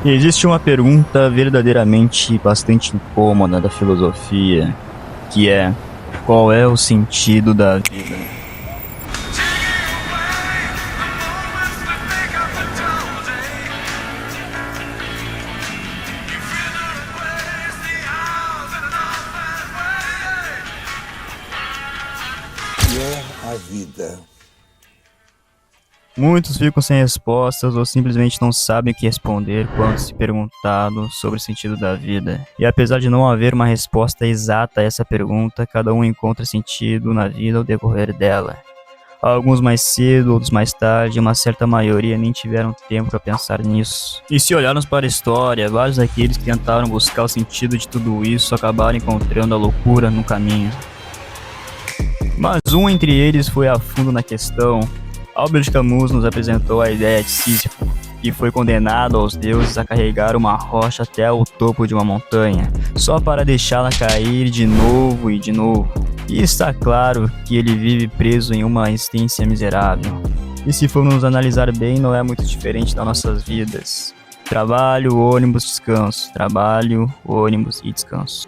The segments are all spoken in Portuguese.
Existe uma pergunta verdadeiramente bastante incômoda da filosofia, que é: qual é o sentido da vida? Que é a vida? Muitos ficam sem respostas ou simplesmente não sabem o que responder quando se perguntado sobre o sentido da vida. E apesar de não haver uma resposta exata a essa pergunta, cada um encontra sentido na vida ao decorrer dela. Alguns mais cedo, outros mais tarde, uma certa maioria nem tiveram tempo para pensar nisso. E se olharmos para a história, vários daqueles que tentaram buscar o sentido de tudo isso acabaram encontrando a loucura no caminho. Mas um entre eles foi a fundo na questão. Albert Camus nos apresentou a ideia de Sísifo, que foi condenado aos deuses a carregar uma rocha até o topo de uma montanha, só para deixá-la cair de novo e de novo. E está claro que ele vive preso em uma existência miserável. E se formos analisar bem, não é muito diferente das nossas vidas. Trabalho, ônibus, descanso. Trabalho, ônibus e descanso.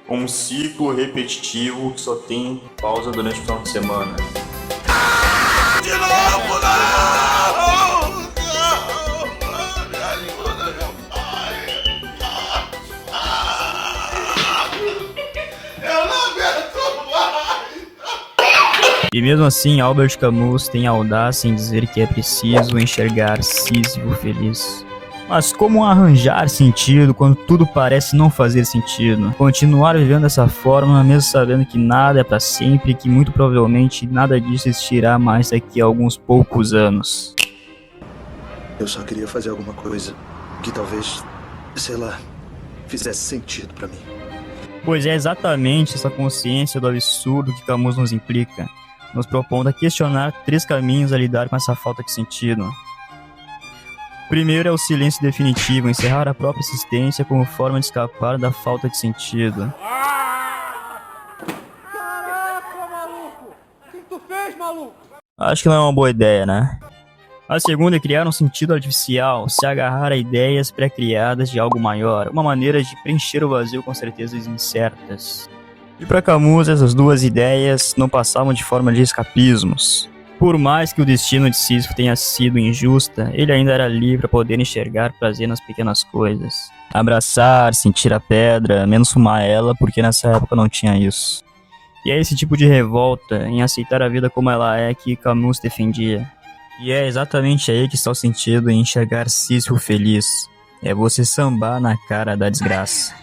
Um ciclo repetitivo que só tem pausa durante o final de semana. De novo, não! Me ajuda, meu pai! Eu não aguento mais! E mesmo assim, Albert Camus tem audácia em dizer que é preciso enxergar Sísifo feliz. Mas como arranjar sentido quando tudo parece não fazer sentido? Continuar vivendo dessa forma, mesmo sabendo que nada é para sempre e que muito provavelmente nada disso existirá mais daqui a alguns poucos anos. Eu só queria fazer alguma coisa que talvez, sei lá, fizesse sentido pra mim. Pois é exatamente essa consciência do absurdo que Camus nos implica, nos propondo a questionar 3 caminhos a lidar com essa falta de sentido. Primeiro é o silêncio definitivo, encerrar a própria existência como forma de escapar da falta de sentido. Caraca, maluco! O que tu fez, maluco? Acho que não é uma boa ideia, né? A segunda é criar um sentido artificial, se agarrar a ideias pré-criadas de algo maior, uma maneira de preencher o vazio com certezas incertas. E para Camus, essas 2 ideias não passavam de forma de escapismos. Por mais que o destino de Sísifo tenha sido injusta, ele ainda era livre para poder enxergar prazer nas pequenas coisas. Abraçar, sentir a pedra, menos fumar ela, porque nessa época não tinha isso. E é esse tipo de revolta em aceitar a vida como ela é que Camus defendia. E é exatamente aí que está o sentido em enxergar Sísifo feliz. É você sambar na cara da desgraça.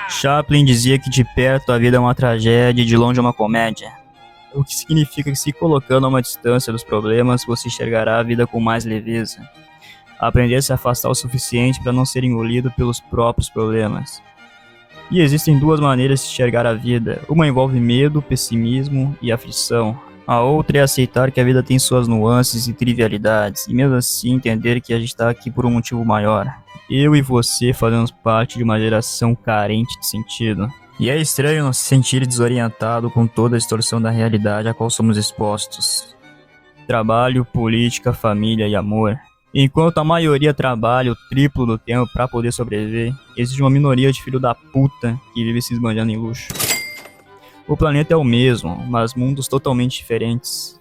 Chaplin dizia que de perto a vida é uma tragédia e de longe é uma comédia. O que significa que se colocando a uma distância dos problemas, você enxergará a vida com mais leveza. Aprender a se afastar o suficiente para não ser engolido pelos próprios problemas. E existem 2 maneiras de enxergar a vida. Uma envolve medo, pessimismo e aflição. A outra é aceitar que a vida tem suas nuances e trivialidades, e mesmo assim entender que a gente está aqui por um motivo maior. Eu e você fazemos parte de uma geração carente de sentido. E é estranho nos sentir desorientado com toda a distorção da realidade a qual somos expostos. Trabalho, política, família e amor. Enquanto a maioria trabalha o triplo do tempo para poder sobreviver, existe uma minoria de filho da puta que vive se esbanjando em luxo. O planeta é o mesmo, mas mundos totalmente diferentes.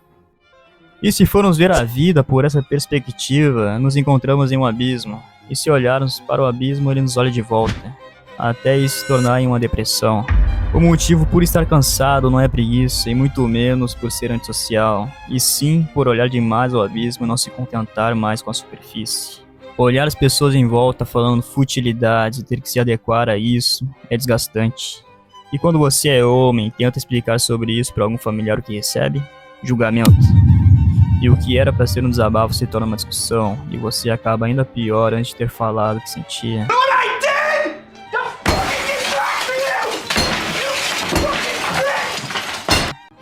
E se formos ver a vida por essa perspectiva, nos encontramos em um abismo. E se olharmos para o abismo, ele nos olha de volta, até isso se tornar em uma depressão. O motivo por estar cansado não é preguiça, e muito menos por ser antissocial, e sim por olhar demais ao abismo e não se contentar mais com a superfície. Olhar as pessoas em volta falando futilidades e ter que se adequar a isso é desgastante. E quando você é homem e tenta explicar sobre isso para algum familiar, o que recebe? Julgamento. E o que era para ser um desabafo se torna uma discussão, e você acaba ainda pior antes de ter falado o que sentia.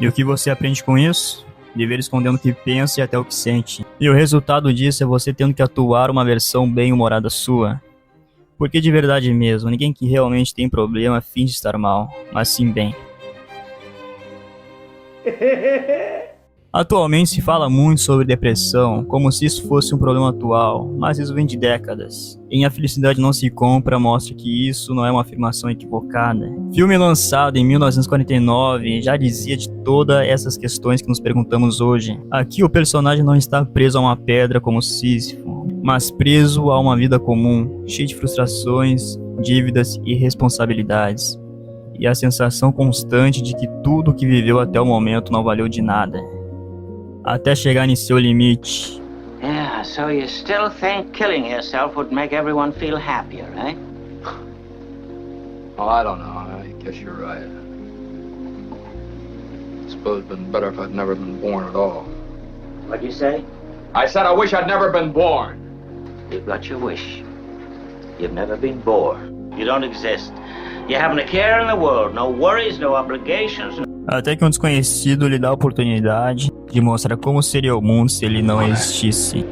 E o que você aprende com isso? Viver escondendo o que pensa e até o que sente. E o resultado disso é você tendo que atuar uma versão bem-humorada sua. Porque de verdade mesmo, ninguém que realmente tem problema finge estar mal, mas sim bem. Atualmente se fala muito sobre depressão, como se isso fosse um problema atual, mas isso vem de décadas. Em A Felicidade Não Se Compra mostra que isso não é uma afirmação equivocada. Filme lançado em 1949 já dizia de todas essas questões que nos perguntamos hoje. Aqui o personagem não está preso a uma pedra como Sísifo, mas preso a uma vida comum, cheia de frustrações, dívidas e responsabilidades. E a sensação constante de que tudo o que viveu até o momento não valeu de nada. Até chegar em seu limite. Yeah, so you still think killing yourself would make everyone feel happier, eh? Oh, I don't know. I guess you're right. I suppose it'd been better if I'd never been born at all. What'd you say? I said I wish I'd never been born. You've got your wish. You've never been born. You don't exist. You haven't a care in the world. No worries, no obligations. Até que um desconhecido lhe dá a oportunidade de mostrar como seria o mundo se ele não existisse.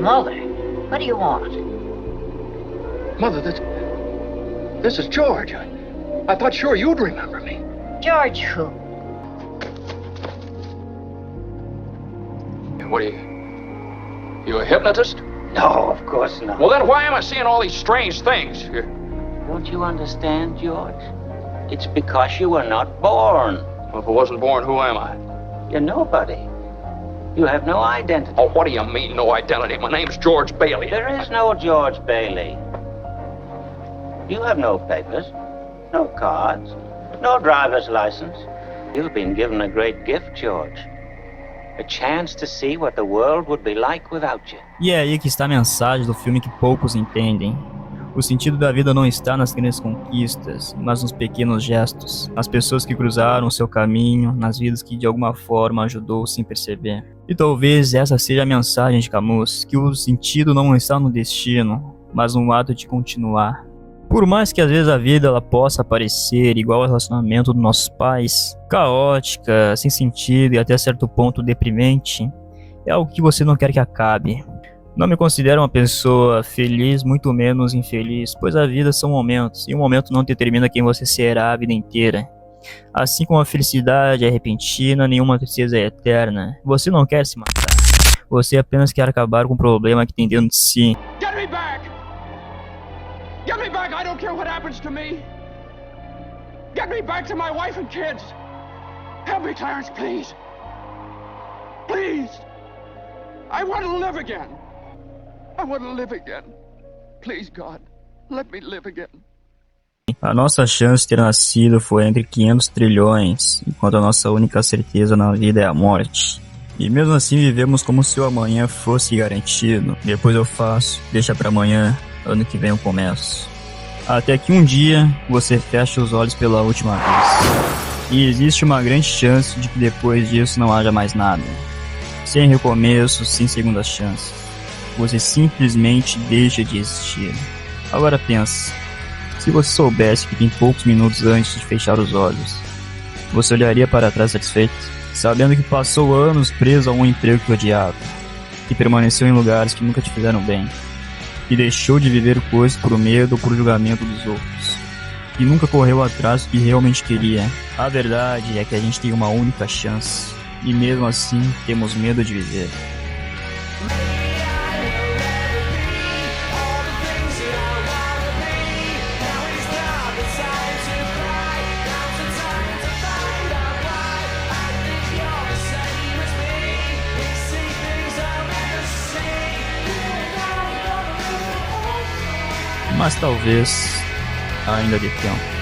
Mother, what do you want? Mother, this is George. I thought sure you'd remember me. George who? What are you a hypnotist? No, of course not. Well, then why am I seeing all these strange things? Don't you understand, George? It's because you were not born. Well, if I wasn't born, who am I? You're nobody. You have no identity. Oh, what do you mean, no identity? My name's George Bailey. There is no George Bailey. You have no papers, no cards, no driver's license. You've been given a great gift, George. A chance to see what the world would be like without you. E é aí que está a mensagem do filme que poucos entendem. O sentido da vida não está nas grandes conquistas, mas nos pequenos gestos, nas pessoas que cruzaram o seu caminho, nas vidas que de alguma forma ajudou sem perceber. E talvez essa seja a mensagem de Camus, que o sentido não está no destino, mas no ato de continuar. Por mais que às vezes a vida ela possa parecer igual ao relacionamento dos nossos pais, caótica, sem sentido e até certo ponto deprimente, é algo que você não quer que acabe. Não me considero uma pessoa feliz, muito menos infeliz, pois a vida são momentos, e um momento não determina quem você será a vida inteira. Assim como a felicidade é repentina, nenhuma tristeza é eterna. Você não quer se matar, você apenas quer acabar com o problema que tem dentro de si. Get me back! Get me back! I don't care what happens to me! Get me back to my wife and kids! Help me, Clarence, please! Please! I want to live again! I want to live again. Please, God, let me live again. A nossa chance de ter nascido foi entre 500 trilhões, enquanto a nossa única certeza na vida é a morte. E mesmo assim vivemos como se o amanhã fosse garantido. Depois eu faço, deixa pra amanhã, ano que vem eu começo. Até que um dia você fecha os olhos pela última vez. E existe uma grande chance de que depois disso não haja mais nada. Sem recomeço, sem segunda chance. Você simplesmente deixa de existir. Agora pensa, se você soubesse que tem poucos minutos antes de fechar os olhos, você olharia para trás satisfeito, sabendo que passou anos preso a um emprego que odiava, que permaneceu em lugares que nunca te fizeram bem, que deixou de viver coisas por medo ou por julgamento dos outros, que nunca correu atrás do que realmente queria. A verdade é que a gente tem uma única chance, e mesmo assim temos medo de viver. Mas talvez ainda dê tempo.